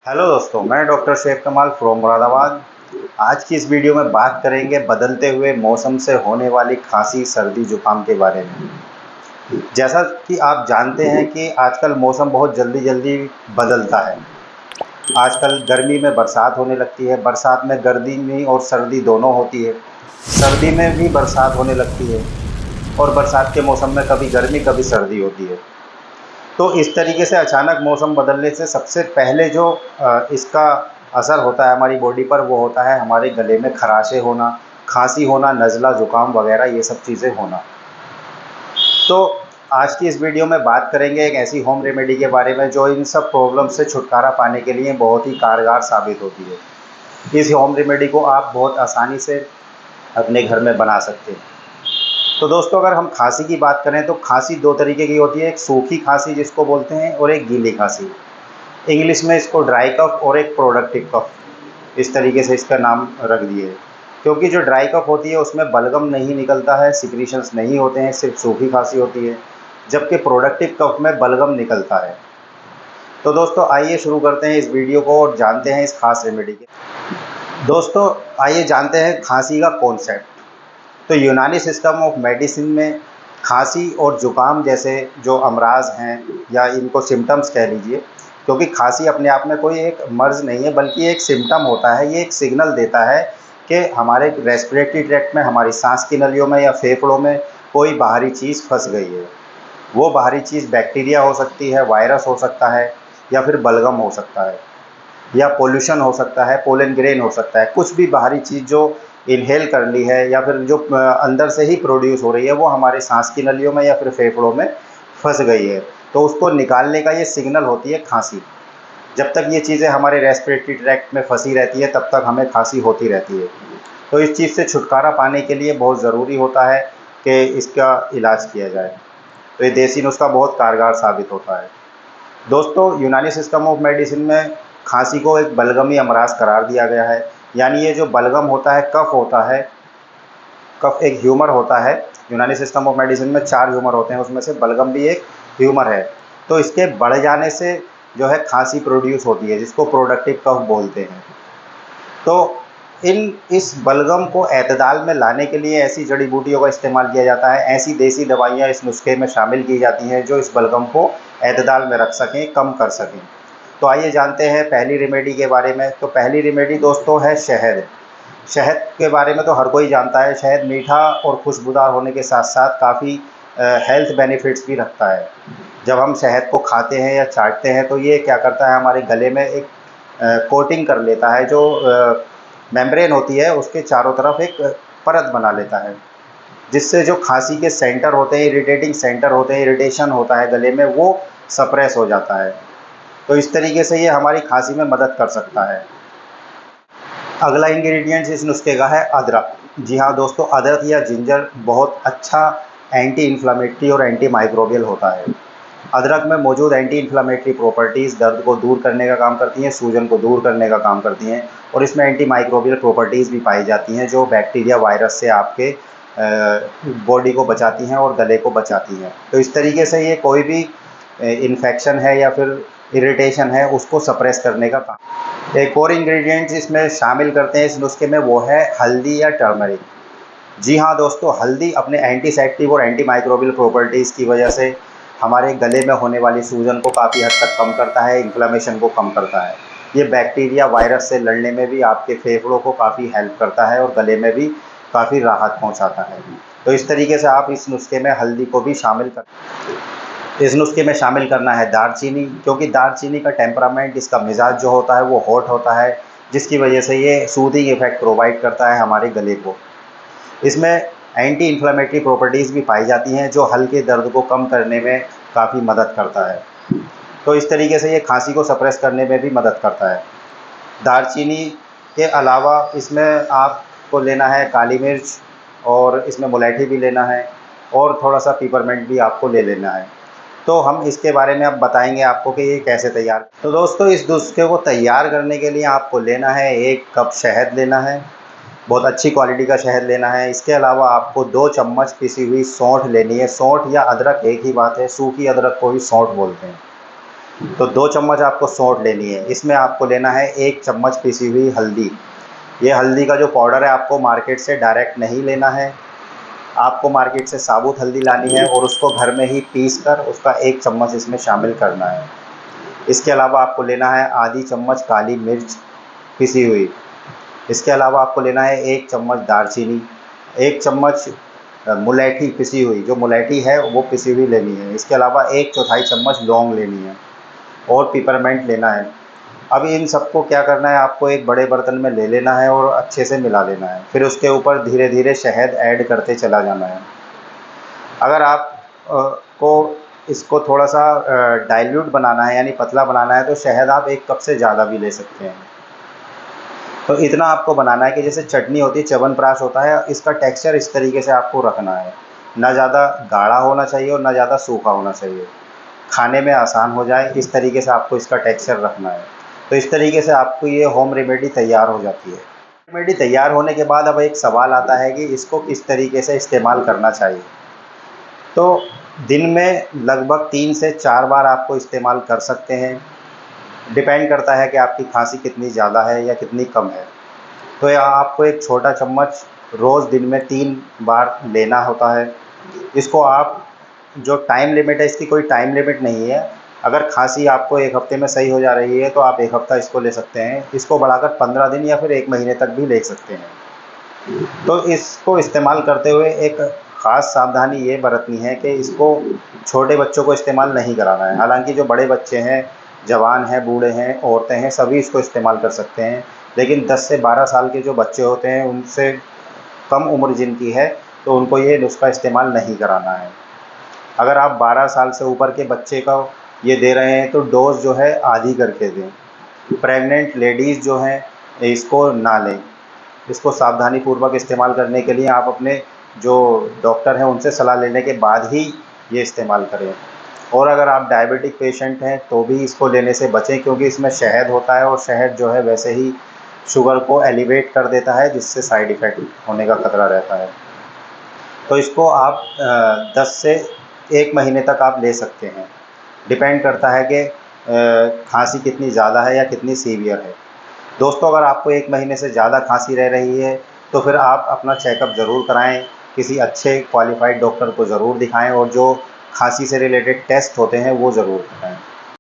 Hello दोस्तों, मैं doctor Sheikh कमाल फ्रॉम मुरादाबाद। आज की इस वीडियो में बात करेंगे बदलते हुए मौसम से होने वाली खांसी, सर्दी, जुकाम के बारे में। जैसा कि आप जानते हैं कि आजकल मौसम बहुत जल्दी जल्दी बदलता है। आजकल गर्मी में बरसात होने लगती है, बरसात में गर्मी और सर्दी दोनों होती है, सर्दी में भी बरसात होने लगती है और बरसात के मौसम में कभी गर्मी कभी सर्दी होती है। तो इस तरीके से अचानक मौसम बदलने से सबसे पहले जो इसका असर होता है हमारी बॉडी पर, वो होता है हमारे गले में खराशे होना, खांसी होना, नज़ला, ज़ुकाम वगैरह ये सब चीज़ें होना। तो आज की इस वीडियो में बात करेंगे एक ऐसी होम रेमेडी के बारे में जो इन सब प्रॉब्लम से छुटकारा पाने के लिए बहुत ही कारगर साबित होती है। इस होम रेमेडी को आप बहुत आसानी से अपने घर में बना सकते हैं। तो दोस्तों, अगर हम खांसी की बात करें तो खांसी दो तरीके की होती है, एक सूखी खांसी जिसको बोलते हैं और एक गीली खांसी। इंग्लिश में इसको ड्राई कफ और एक प्रोडक्टिव कफ, इस तरीके से इसका नाम रख दिए। क्योंकि जो ड्राई कफ होती है उसमें बलगम नहीं निकलता है, सिक्रीशंस नहीं होते हैं, सिर्फ सूखी खांसी होती है, जबकि प्रोडक्टिव कफ में बलगम निकलता है। तो दोस्तों, आइए शुरू करते हैं इस वीडियो को और जानते हैं इस खास रेमेडी के। दोस्तों, आइए जानते हैं खांसी का कॉन्सेप्ट। तो यूनानी सिस्टम ऑफ मेडिसिन में खांसी और ज़ुकाम जैसे जो अमराज हैं, या इनको सिम्टम्स कह लीजिए, क्योंकि खांसी अपने आप में कोई एक मर्ज़ नहीं है बल्कि एक सिम्टम होता है। ये एक सिग्नल देता है कि हमारे रेस्पिरेटरी ट्रैक्ट में, हमारी सांस की नलियों में या फेफड़ों में कोई बाहरी चीज़ फंस गई है। वो बाहरी चीज़ बैक्टीरिया हो सकती है, वायरस हो सकता है, या फिर बलगम हो सकता है, या पोल्यूशन हो सकता है, पोलन ग्रेन हो सकता है। कुछ भी बाहरी चीज़ जो इनहेल कर ली है या फिर जो अंदर से ही प्रोड्यूस हो रही है, वो हमारे सांस की नलियों में या फिर फेफड़ों में फंस गई है, तो उसको निकालने का ये सिग्नल होती है खांसी। जब तक ये चीज़ें हमारे रेस्पिरेटरी ट्रैक्ट में फंसी रहती है तब तक हमें खांसी होती रहती है। तो इस चीज़ से छुटकारा पाने के लिए बहुत ज़रूरी होता है कि इसका इलाज किया जाए। तो ये देसी नुस्खा बहुत कारगर साबित होता है। दोस्तों, यूनानी सिस्टम ऑफ मेडिसिन में खांसी को एक बलगमी अमराज करार दिया गया है। यानी ये जो बलगम होता है, कफ होता है, कफ एक ह्यूमर होता है। यूनानी सिस्टम ऑफ मेडिसिन में 4 ह्यूमर होते हैं, उसमें से बलगम भी एक ह्यूमर है। तो इसके बढ़ जाने से जो है खांसी प्रोड्यूस होती है, जिसको प्रोडक्टिव कफ बोलते हैं। तो इस बलगम को एतदाल में लाने के लिए ऐसी जड़ी बूटियों का इस्तेमाल किया जाता है, ऐसी देसी दवाइयाँ इस नुस्खे में शामिल की जाती हैं जो इस बलगम को एतदाल में रख सकें, कम कर सकें। तो आइए जानते हैं पहली रेमेडी के बारे में। तो पहली रेमेडी दोस्तों है शहद। शहद के बारे में तो हर कोई जानता है। शहद मीठा और खुशबूदार होने के साथ साथ काफ़ी हेल्थ बेनिफिट्स भी रखता है। जब हम शहद को खाते हैं या चाटते हैं तो ये क्या करता है, हमारे गले में एक कोटिंग कर लेता है, जो मेम्ब्रेन होती है उसके चारों तरफ एक परत बना लेता है, जिससे जो खांसी के सेंटर होते हैं, इरिटेटिंग सेंटर होते हैं, इरिटेशन होता है गले में, वो सप्रेस हो जाता है। तो इस तरीके से ये हमारी खांसी में मदद कर सकता है। अगला इंग्रेडिएंट्स इस नुस्खे का है अदरक। जी हाँ दोस्तों, अदरक या जिंजर बहुत अच्छा एंटी इन्फ्लामेटरी और एंटी माइक्रोबियल होता है। अदरक में मौजूद एंटी इन्फ्लामेटरी प्रॉपर्टीज़ दर्द को दूर करने का काम करती हैं, सूजन को दूर करने का काम करती हैं, और इसमें एंटी माइक्रोबियल प्रॉपर्टीज़ भी पाई जाती हैं जो बैक्टीरिया, वायरस से आपके बॉडी को बचाती हैं और गले को बचाती हैं। तो इस तरीके से ये कोई भी इन्फेक्शन है या फिर इरिटेशन है उसको सप्रेस करने का काम। एक और इंग्रेडिएंट्स इसमें शामिल करते हैं इस नुस्खे में, वो है हल्दी या टर्मरिक। जी हाँ दोस्तों, हल्दी अपने एंटीसेप्टिक और एंटी माइक्रोबियल प्रॉपर्टीज़ की वजह से हमारे गले में होने वाली सूजन को काफ़ी हद तक कम करता है, इन्फ्लेमेशन को कम करता है। ये बैक्टीरिया, वायरस से लड़ने में भी आपके फेफड़ों को काफ़ी हेल्प करता है और गले में भी काफ़ी राहत पहुंचाता है। तो इस तरीके से आप इस नुस्खे में हल्दी को भी शामिल कर। इस नुस्खे में शामिल करना है दालचीनी, क्योंकि दालचीनी का टेम्परामेंट, इसका मिजाज जो होता है वो हॉट होता है, जिसकी वजह से ये सूदिंग इफेक्ट प्रोवाइड करता है हमारे गले को। इसमें एंटी इन्फ्लेमेटरी प्रॉपर्टीज़ भी पाई जाती हैं जो हल्के दर्द को कम करने में काफ़ी मदद करता है। तो इस तरीके से ये खांसी को सप्रेस करने में भी मदद करता है। दालचीनी के अलावा इसमें आपको लेना है काली मिर्च, और इसमें मुलैठी भी लेना है, और थोड़ा सा पिपरमेंट भी आपको ले लेना है। तो हम इसके बारे में अब बताएंगे आपको कि ये कैसे तैयार। तो दोस्तों, इस नुस्खे को तैयार करने के लिए आपको लेना है 1 कप शहद लेना है, बहुत अच्छी क्वालिटी का शहद लेना है। इसके अलावा आपको 2 चम्मच पिसी हुई सौंठ लेनी है। सौंठ या अदरक एक ही बात है, सूखी अदरक को ही सौंठ बोलते हैं। तो 2 चम्मच आपको सौंठ लेनी है। इसमें आपको लेना है 1 चम्मच पिसी हुई हल्दी। ये हल्दी का जो पाउडर है आपको मार्केट से डायरेक्ट नहीं लेना है, आपको मार्केट से साबुत हल्दी लानी है और उसको घर में ही पीस कर उसका 1 चम्मच इसमें शामिल करना है। इसके अलावा आपको लेना है आधी चम्मच काली मिर्च पिसी हुई। इसके अलावा आपको लेना है 1 चम्मच दालचीनी, 1 चम्मच मुलैठी पिसी हुई, जो मुलैठी है वो पिसी हुई लेनी है। इसके अलावा 1/4 चम्मच लौंग लेनी है और पिपरमेंट लेना है। अब इन सबको क्या करना है, आपको एक बड़े बर्तन में ले लेना है और अच्छे से मिला लेना है। फिर उसके ऊपर धीरे धीरे शहद ऐड करते चला जाना है। अगर आप को इसको थोड़ा सा डाइल्यूट बनाना है यानी पतला बनाना है तो शहद आप 1 कप से ज़्यादा भी ले सकते हैं। तो इतना आपको बनाना है कि जैसे चटनी होती है, च्यवनप्राश होता है, इसका टेक्सचर इस तरीके से आपको रखना है। ना ज़्यादा गाढ़ा होना चाहिए और ना ज़्यादा सूखा होना चाहिए, खाने में आसान हो जाए इस तरीके से आपको इसका टेक्सचर रखना है। तो इस तरीके से आपको ये होम रेमेडी तैयार हो जाती है। रेमेडी तैयार होने के बाद अब एक सवाल आता है कि इसको किस तरीके से इस्तेमाल करना चाहिए। तो दिन में लगभग 3 से 4 बार आपको इस्तेमाल कर सकते हैं। डिपेंड करता है कि आपकी खांसी कितनी ज़्यादा है या कितनी कम है। तो या आपको एक छोटा चम्मच रोज़ दिन में 3 बार लेना होता है। इसको आप, जो टाइम लिमिट है इसकी कोई टाइम लिमिट नहीं है। अगर खांसी आपको 1 हफ़्ते में सही हो जा रही है तो आप 1 हफ़्ता इसको ले सकते हैं। इसको बढ़ाकर 15 दिन या फिर 1 महीने तक भी ले सकते हैं। तो इसको इस्तेमाल करते हुए एक ख़ास सावधानी ये बरतनी है कि इसको छोटे बच्चों को इस्तेमाल नहीं कराना है। हालांकि जो बड़े बच्चे हैं, जवान हैं, बूढ़े हैं, औरतें हैं, सभी इसको इस्तेमाल कर सकते हैं। लेकिन 10 से 12 साल के जो बच्चे होते हैं, उनसे कम उम्र जिनकी है, तो उनको ये नुस्खा इस्तेमाल नहीं कराना है। अगर आप 12 साल से ऊपर के बच्चे को ये दे रहे हैं तो डोज़ जो है आधी करके दें। प्रेग्नेंट लेडीज़ जो हैं इसको ना लें। इसको सावधानीपूर्वक इस्तेमाल करने के लिए आप अपने जो डॉक्टर हैं उनसे सलाह लेने के बाद ही ये इस्तेमाल करें। और अगर आप डायबिटिक पेशेंट हैं तो भी इसको लेने से बचें, क्योंकि इसमें शहद होता है और शहद जो है वैसे ही शुगर को एलिवेट कर देता है, जिससे साइड इफ़ेक्ट होने का खतरा रहता है। तो इसको आप 10 से 1 महीने तक आप ले सकते हैं। डिपेंड करता है कि खांसी कितनी ज़्यादा है या कितनी सीवियर है। दोस्तों, अगर आपको 1 महीने से ज़्यादा खांसी रह रही है तो फिर आप अपना चेकअप ज़रूर कराएं, किसी अच्छे क्वालिफाइड डॉक्टर को ज़रूर दिखाएं और जो खांसी से रिलेटेड टेस्ट होते हैं वो ज़रूर कराएं।